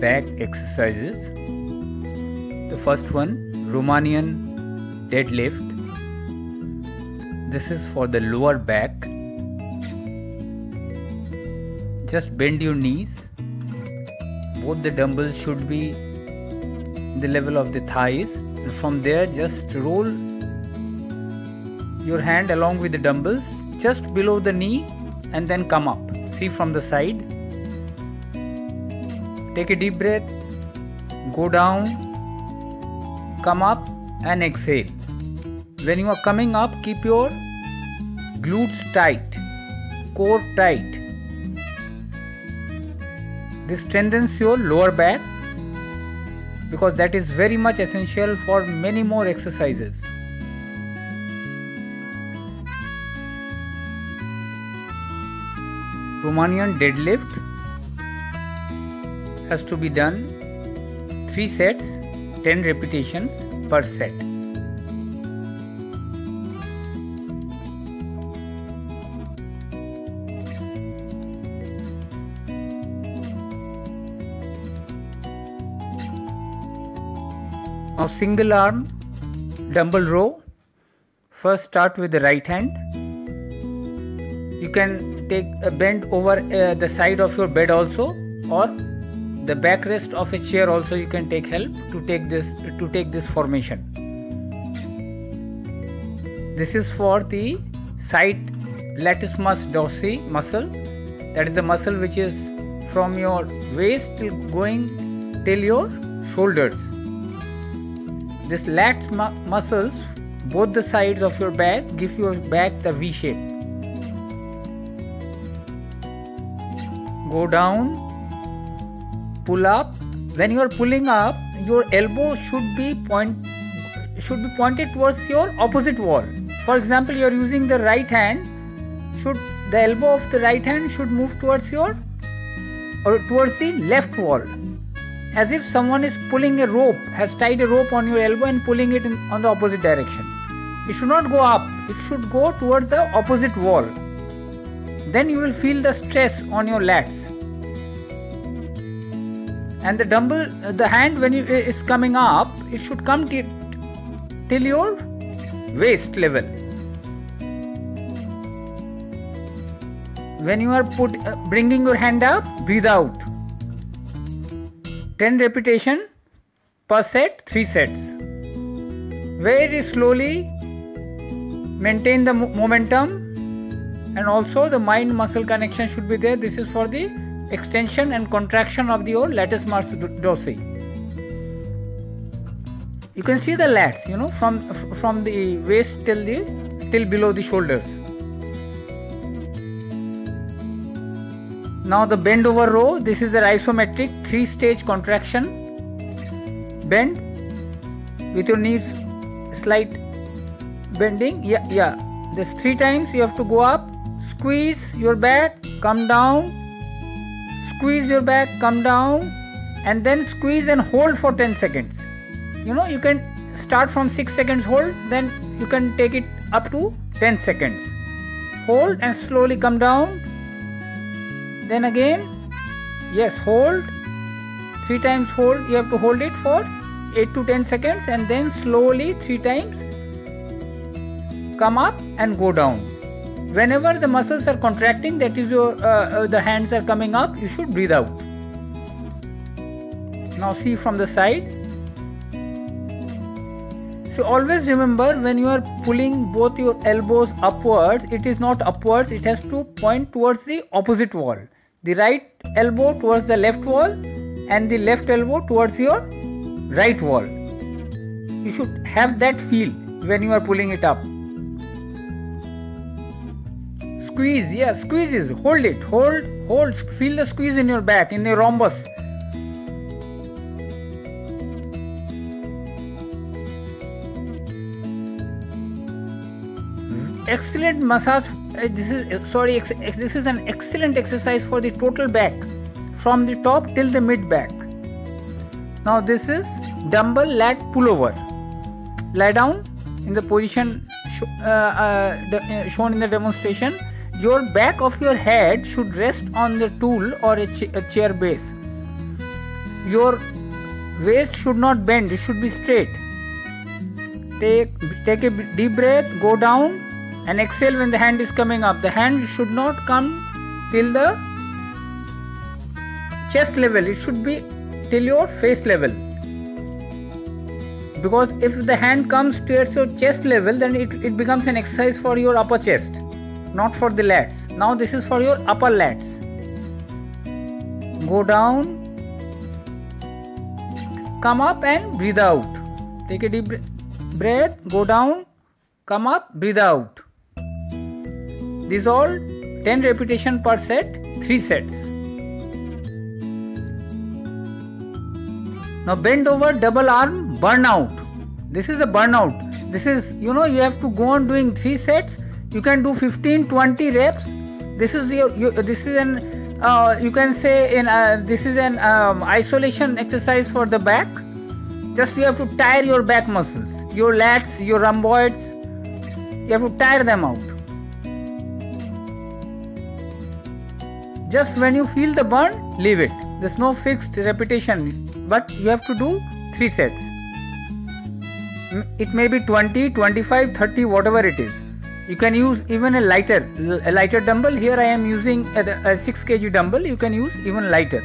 back exercises. The first one, Romanian deadlift. This is for the lower back. Just bend your knees. Both the dumbbells should be in the level of the thighs, and from there just roll your hand along with the dumbbells just below the knee and then come up. See from the side. Take a deep breath, go down, come up and exhale. When you are coming up, keep your glutes tight, core tight. This strengthens your lower back because that is very much essential for many more exercises. Romanian deadlift has to be done 3 sets, 10 repetitions per set. Now single arm dumbbell row. First start with the right hand. You can take a bend over the side of your bed also, or the backrest of a chair also you can take help to take this formation. This is for the side latissimus dorsi muscle, that is the muscle which is from your waist till your shoulders. This lats muscles, both the sides of your back, give your back the V shape. Go down, pull up. When you are pulling up, your elbow should be pointed towards your opposite wall. For example, you are using the right hand. The elbow of the right hand should move towards the left wall, as if someone is pulling a rope, has tied a rope on your elbow and pulling it on the opposite direction. It should not go up, it should go towards the opposite wall. Then you will feel the stress on your lats. And the hand when it is coming up, it should come till your waist level. When you are bringing your hand up, breathe out. 10 repetition per set, 3 sets. Very slowly maintain the momentum, and also the mind muscle connection should be there. This is for the extension and contraction of your latissimus dorsi. You can see the lats, from the waist till below the shoulders. Now the bend over row. This is an isometric 3-stage contraction. Bend with your knees slight bending. Yeah. This 3 times you have to go up. Squeeze your back, come down. Squeeze your back, come down, and then squeeze and hold for 10 seconds. You can start from 6 seconds hold, then you can take it up to 10 seconds. Hold and slowly come down. Then again, yes, hold. 3 times hold. You have to hold it for 8 to 10 seconds, and then slowly 3 times come up and go down. Whenever the muscles are contracting, that is the hands are coming up, you should breathe out. Now see from the side. So always remember, when you are pulling both your elbows upwards, it is not upwards, it has to point towards the opposite wall. The right elbow towards the left wall and the left elbow towards your right wall. You should have that feel when you are pulling it up. Squeeze, yeah, squeezes, hold it, hold, feel the squeeze in your back, in the rhombus. Excellent massage. This is an excellent exercise for the total back, from the top till the mid back. Now this is dumbbell lat pullover. Lie down in the position shown in the demonstration. Your back of your head should rest on the tool or a chair base. your waist should not bend, it should be straight. Take a deep breath, go down and exhale when the hand is coming up. The hand should not come till the chest level, it should be till your face level. Because if the hand comes towards your chest level, then it becomes an exercise for your upper chest, not for the lats. Now this is for your upper lats. Go down, come up and breathe out. Take a deep breath, go down, come up, breathe out. These all 10 repetitions per set, 3 sets. Now bend over, double arm, burnout. This is a burnout. This is, you have to go on doing 3 sets. You can do 15, 20 reps. This is this is an you can say this is an isolation exercise for the back. Just you have to tire your back muscles, your lats, your rhomboids. You have to tire them out. Just when you feel the burn, leave it. There's no fixed repetition, but you have to do 3 sets. It may be 20, 25, 30, whatever it is. You can use even a lighter dumbbell. Here I am using a 6 kg dumbbell. You can use even lighter.